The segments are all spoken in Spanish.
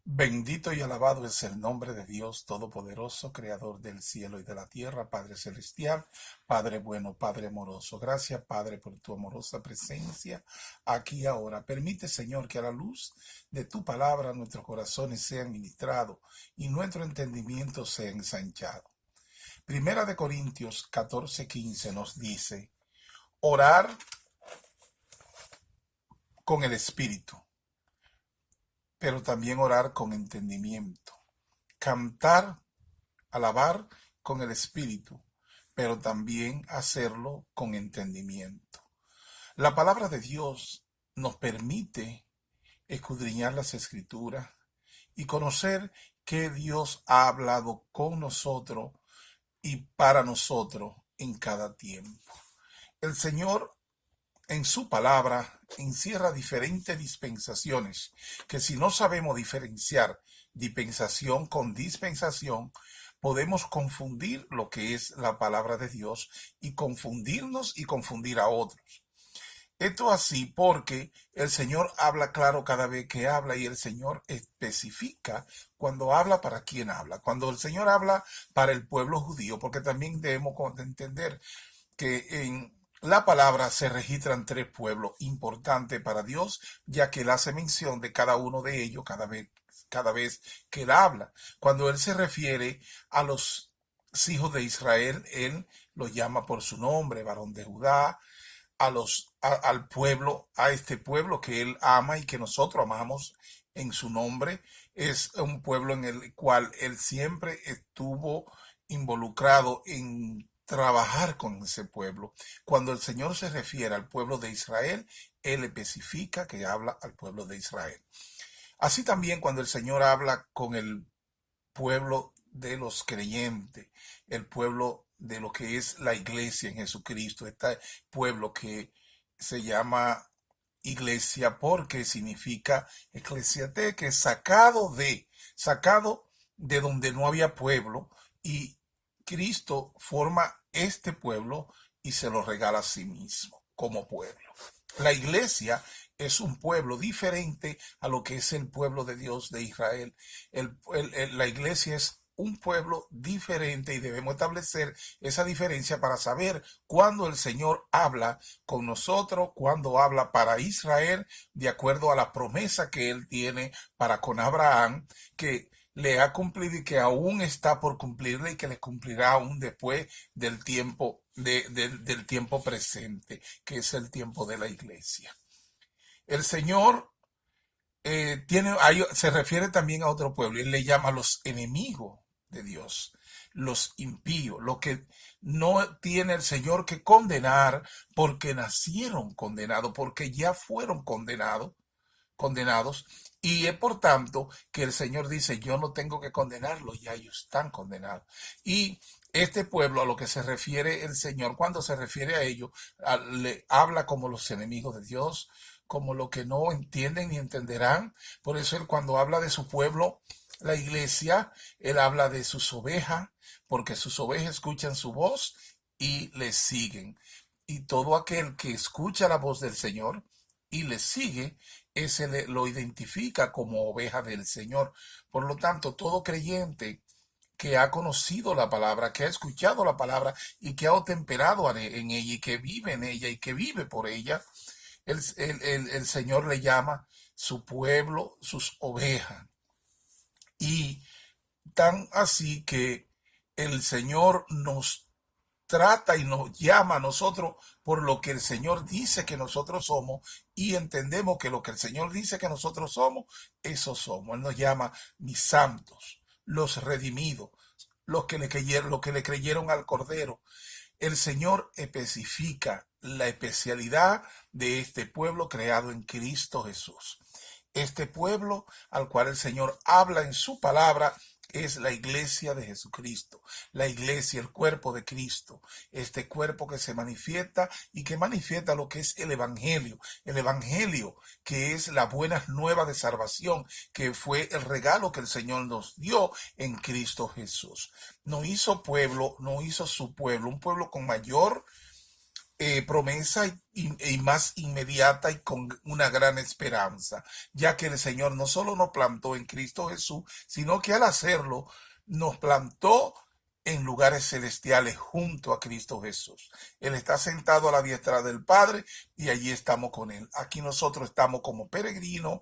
Bendito y alabado es el nombre de Dios Todopoderoso, Creador del cielo y de la tierra, Padre celestial, Padre bueno, Padre amoroso. Gracias, Padre, por tu amorosa presencia aquí y ahora. Permite, Señor, que a la luz de tu palabra nuestros corazones sean ministrados y nuestro entendimiento sea ensanchado. Primera de Corintios 14:15 nos dice, orar con el Espíritu, pero también orar con entendimiento. Cantar, alabar con el espíritu, pero también hacerlo con entendimiento. La palabra de Dios nos permite escudriñar las escrituras y conocer que Dios ha hablado con nosotros y para nosotros en cada tiempo. El Señor en su palabra encierra diferentes dispensaciones que, si no sabemos diferenciar dispensación con dispensación, podemos confundir lo que es la palabra de Dios y confundirnos y confundir a otros. Esto así porque el Señor habla claro cada vez que habla, y el Señor especifica cuando habla para quién habla. Cuando el Señor habla para el pueblo judío, porque también debemos entender que en la palabra se registran tres pueblos importantes para Dios, ya que Él hace mención de cada uno de ellos cada vez que Él habla. Cuando Él se refiere a los hijos de Israel, Él los llama por su nombre, varón de Judá. Al pueblo, a este pueblo que Él ama y que nosotros amamos en su nombre, es un pueblo en el cual Él siempre estuvo involucrado en trabajar con ese pueblo. Cuando el Señor se refiere al pueblo de Israel, Él especifica que habla al pueblo de Israel. Así también cuando el Señor habla con el pueblo de los creyentes, el pueblo de lo que es la iglesia en Jesucristo, este pueblo que se llama iglesia porque significa eclesiate, que es sacado de donde no había pueblo, y Cristo forma este pueblo y se lo regala a sí mismo como pueblo. La iglesia es un pueblo diferente a lo que es el pueblo de Dios de Israel. La iglesia es un pueblo diferente y debemos establecer esa diferencia para saber cuándo el Señor habla con nosotros, cuándo habla para Israel, de acuerdo a la promesa que Él tiene para con Abraham, que le ha cumplido y que aún está por cumplirle, y que le cumplirá aún después del tiempo, del tiempo presente, que es el tiempo de la iglesia. El Señor se refiere también a otro pueblo, y Él le llama los enemigos de Dios, los impíos, lo que no tiene el Señor que condenar porque nacieron condenados, porque ya fueron condenados, y es por tanto que el Señor dice, yo no tengo que condenarlos, ya ellos están condenados. Y este pueblo, a lo que se refiere el Señor, cuando se refiere a ellos, le habla como los enemigos de Dios, como lo que no entienden ni entenderán. Por eso Él, cuando habla de su pueblo, la iglesia, Él habla de sus ovejas, porque sus ovejas escuchan su voz y le siguen. Y todo aquel que escucha la voz del Señor y le sigue, ese lo identifica como oveja del Señor. Por lo tanto, todo creyente que ha conocido la palabra, que ha escuchado la palabra y que ha temperado en ella y que vive en ella y que vive por ella, el Señor le llama su pueblo, sus ovejas. Y tan así que el Señor nos trata y nos llama a nosotros por lo que el Señor dice que nosotros somos, y entendemos que lo que el Señor dice que nosotros somos, eso somos. Él nos llama mis santos, los redimidos, los que le creyeron al Cordero. El Señor especifica la especialidad de este pueblo creado en Cristo Jesús. Este pueblo al cual el Señor habla en su palabra es la iglesia de Jesucristo, la iglesia, el cuerpo de Cristo, este cuerpo que se manifiesta y que manifiesta lo que es el evangelio que es la buena nueva de salvación, que fue el regalo que el Señor nos dio en Cristo Jesús. No hizo pueblo, no hizo su pueblo, un pueblo con mayor promesa y más inmediata y con una gran esperanza, ya que el Señor no solo nos plantó en Cristo Jesús, sino que al hacerlo nos plantó en lugares celestiales junto a Cristo Jesús. Él está sentado a la diestra del Padre y allí estamos con Él. Aquí nosotros estamos como peregrinos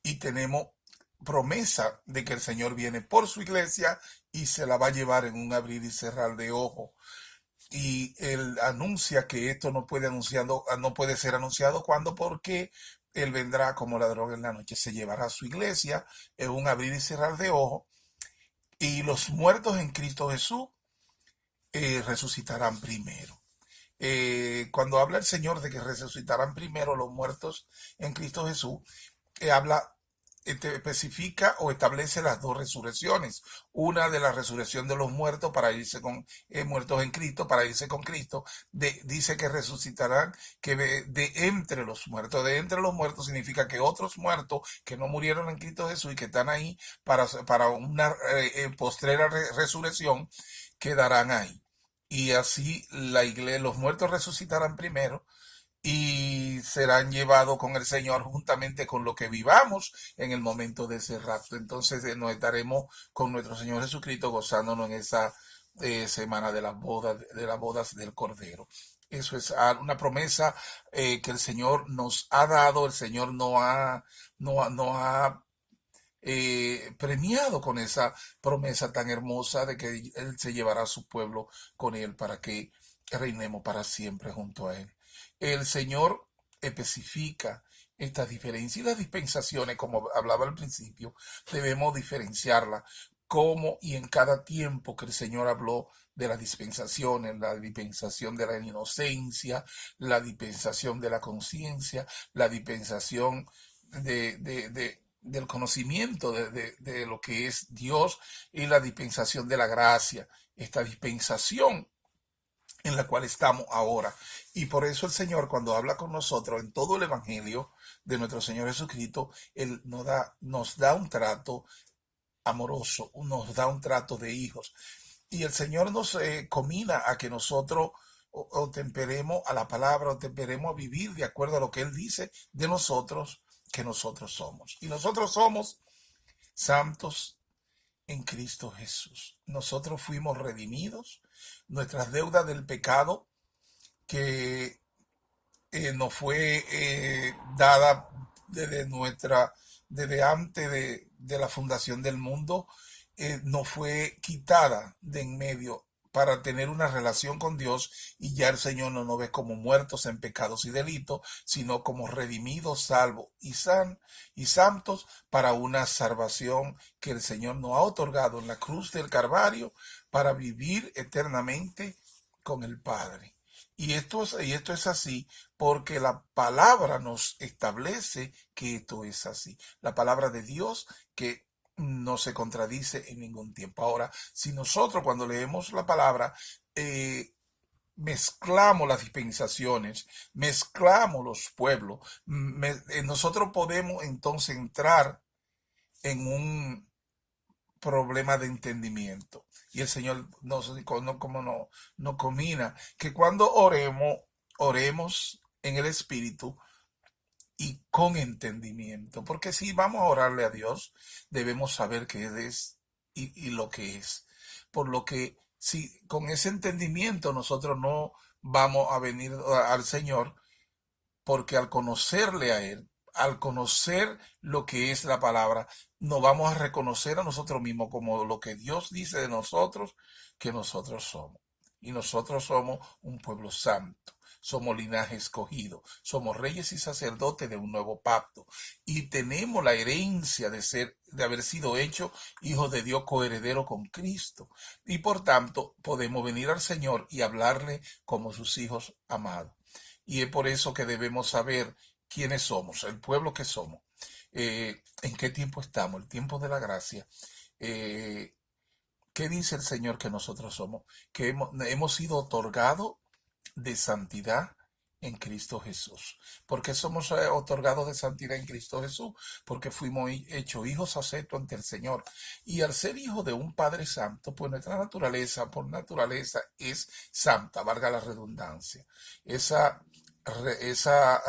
y tenemos promesa de que el Señor viene por su iglesia y se la va a llevar en un abrir y cerrar de ojos. Y él anuncia que esto no puede ser anunciado cuando, porque él vendrá como ladrón en la noche, se llevará a su iglesia en un abrir y cerrar de ojos, y los muertos en Cristo Jesús resucitarán primero. Cuando habla el Señor de que resucitarán primero los muertos en Cristo Jesús, habla, especifica o establece las dos resurrecciones. Una de la resurrección de los muertos para irse con muertos en Cristo, para irse con Cristo. Dice que resucitarán que de entre los muertos. De entre los muertos significa que otros muertos que no murieron en Cristo Jesús y que están ahí para una postrera resurrección quedarán ahí. Y así la iglesia, los muertos resucitarán primero y serán llevados con el Señor juntamente con lo que vivamos en el momento de ese rapto. Entonces nos estaremos con nuestro Señor Jesucristo gozándonos en esa semana de las bodas del Cordero. Eso es una promesa que el Señor nos ha dado. El Señor no ha premiado con esa promesa tan hermosa de que Él se llevará a su pueblo con Él para que reinemos para siempre junto a Él. El Señor especifica estas diferencias y las dispensaciones, como hablaba al principio, debemos diferenciarlas. Como y en cada tiempo que el Señor habló de las dispensaciones, la dispensación de la inocencia, la dispensación de la conciencia, la dispensación del conocimiento de lo que es Dios, y la dispensación de la gracia, esta dispensación en la cual estamos ahora. Y por eso el Señor, cuando habla con nosotros en todo el Evangelio de nuestro Señor Jesucristo, Él nos da un trato amoroso, nos da un trato de hijos. Y el Señor nos comina a que nosotros o temperemos a la palabra, o temperemos a vivir de acuerdo a lo que Él dice de nosotros, que nosotros somos. Y nosotros somos santos en Cristo Jesús. Nosotros fuimos redimidos, nuestras deudas del pecado que nos fue dada desde antes de la fundación del mundo, nos fue quitada de en medio para tener una relación con Dios, y ya el Señor no nos ve como muertos en pecados y delitos, sino como redimidos, salvos y santos para una salvación que el Señor nos ha otorgado en la cruz del Calvario para vivir eternamente con el Padre. Y esto es así porque la palabra nos establece que esto es así. La palabra de Dios que no se contradice en ningún tiempo. Ahora, si nosotros cuando leemos la palabra mezclamos las dispensaciones, mezclamos los pueblos, nosotros podemos entonces entrar en un problema de entendimiento. Y el Señor nos comina que cuando oremos en el Espíritu y con entendimiento. Porque si vamos a orarle a Dios, debemos saber qué es y lo que es. Por lo que si con ese entendimiento nosotros no vamos a venir al Señor, porque al conocerle a Él, al conocer lo que es la palabra, nos vamos a reconocer a nosotros mismos como lo que Dios dice de nosotros, que nosotros somos. Y nosotros somos un pueblo santo, somos linaje escogido, somos reyes y sacerdotes de un nuevo pacto, y tenemos la herencia de haber sido hechos hijos de Dios, coheredero con Cristo. Y por tanto podemos venir al Señor y hablarle como sus hijos amados. Y es por eso que debemos saber quiénes somos, el pueblo que somos, en qué tiempo estamos, el tiempo de la gracia. Eh, ¿Qué dice el Señor que nosotros somos? Que hemos sido otorgados de santidad en Cristo Jesús. Porque somos otorgados de santidad en Cristo Jesús, porque fuimos hechos hijos aceptos ante el Señor. Y al ser hijo de un Padre Santo, pues nuestra naturaleza, por naturaleza, es santa, valga la redundancia. Esa, esa,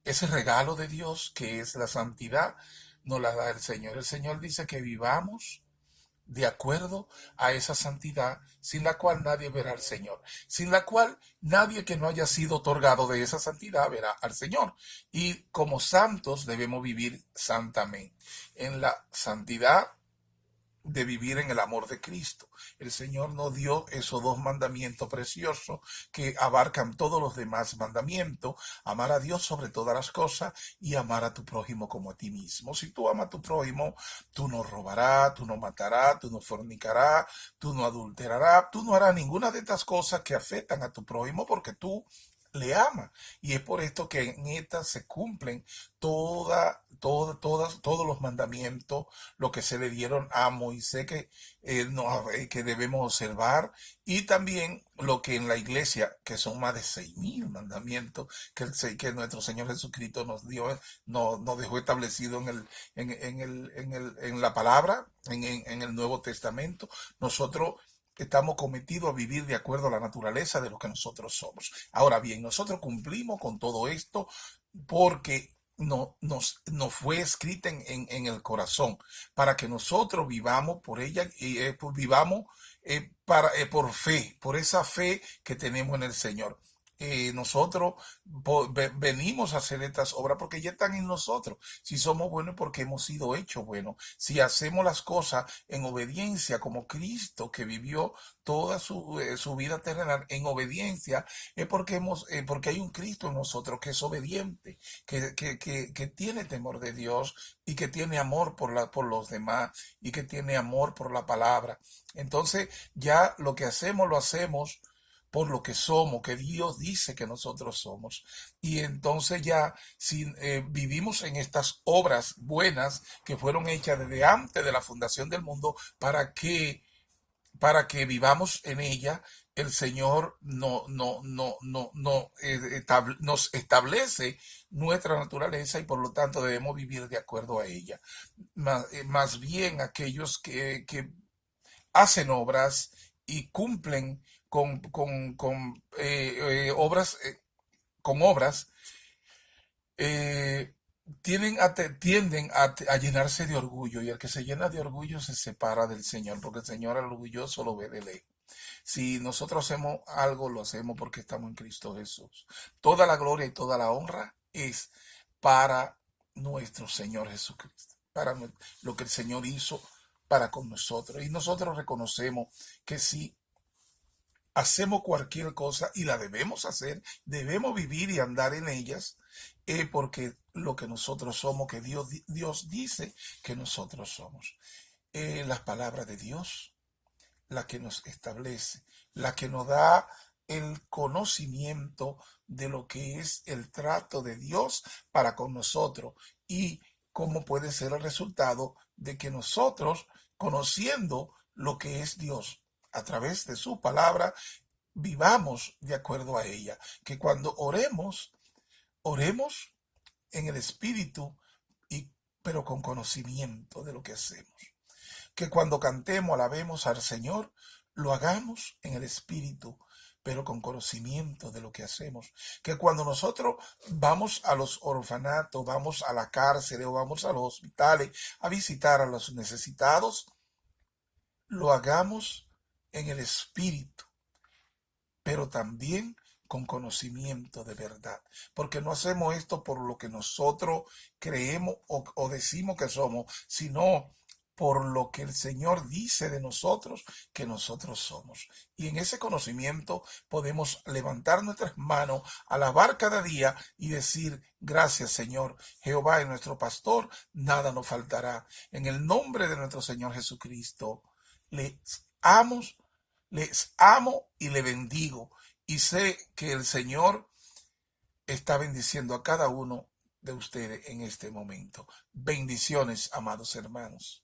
ese regalo de Dios que es la santidad, nos la da el Señor. El Señor dice que vivamos de acuerdo a esa santidad, sin la cual nadie verá al Señor, sin la cual nadie que no haya sido otorgado de esa santidad verá al Señor. Y como santos debemos vivir santamente, en la santidad de vivir en el amor de Cristo. El Señor nos dio esos dos mandamientos preciosos que abarcan todos los demás mandamientos: amar a Dios sobre todas las cosas y amar a tu prójimo como a ti mismo. Si tú amas a tu prójimo, tú no robarás, tú no matarás, tú no fornicarás, tú no adulterarás, tú no harás ninguna de estas cosas que afectan a tu prójimo, porque tú le ama. Y es por esto que en esta se cumplen todos los mandamientos, lo que se le dieron a Moisés, que debemos observar, y también lo que en la iglesia, que son más de 6.000 mandamientos que nuestro Señor Jesucristo nos dio, nos dejó establecido en la palabra, en el Nuevo Testamento. Nosotros estamos cometidos a vivir de acuerdo a la naturaleza de lo que nosotros somos. Ahora bien, nosotros cumplimos con todo esto porque nos fue escrita en el corazón, para que nosotros vivamos por ella, y vivamos por fe, por esa fe que tenemos en el Señor. Nosotros venimos a hacer estas obras porque ya están en nosotros. Si somos buenos, porque hemos sido hechos buenos. Si hacemos las cosas en obediencia, como Cristo, que vivió toda su vida terrenal en obediencia, es porque hay un Cristo en nosotros que es obediente, que tiene temor de Dios, y que tiene amor por los demás, y que tiene amor por la palabra. Entonces ya lo que hacemos, lo hacemos por lo que somos, que Dios dice que nosotros somos. Y entonces ya, si vivimos en estas obras buenas que fueron hechas desde antes de la fundación del mundo, para que vivamos en ella, el Señor nos establece nuestra naturaleza, y por lo tanto debemos vivir de acuerdo a ella. Más bien aquellos que hacen obras y cumplen obras, eh, tienden a llenarse de orgullo, y el que se llena de orgullo se separa del Señor, porque el Señor al orgulloso lo ve de lejos. Si nosotros hacemos algo, lo hacemos porque estamos en Cristo Jesús. Toda la gloria y toda la honra es para nuestro Señor Jesucristo, para lo que el Señor hizo para con nosotros. Y nosotros reconocemos que si hacemos cualquier cosa, y la debemos hacer, debemos vivir y andar en ellas, porque lo que nosotros somos, que Dios dice que nosotros somos. Las palabras de Dios, la que nos establece, la que nos da el conocimiento de lo que es el trato de Dios para con nosotros, y cómo puede ser el resultado de que nosotros, conociendo lo que es Dios a través de su palabra, vivamos de acuerdo a ella. Que cuando oremos en el Espíritu, pero con conocimiento de lo que hacemos. Que cuando cantemos, alabemos al Señor, lo hagamos en el Espíritu, pero con conocimiento de lo que hacemos. Que cuando nosotros vamos a los orfanatos, vamos a la cárcel o vamos a los hospitales a visitar a los necesitados, lo hagamos en el Espíritu, pero también con conocimiento de verdad, porque no hacemos esto por lo que nosotros creemos o decimos que somos, sino por lo que el Señor dice de nosotros que nosotros somos. Y en ese conocimiento podemos levantar nuestras manos, alabar cada día y decir: gracias, Señor, Jehová es nuestro pastor, nada nos faltará. En el nombre de nuestro Señor Jesucristo, amo, les amo y le bendigo. Y sé que el Señor está bendiciendo a cada uno de ustedes en este momento. Bendiciones, amados hermanos.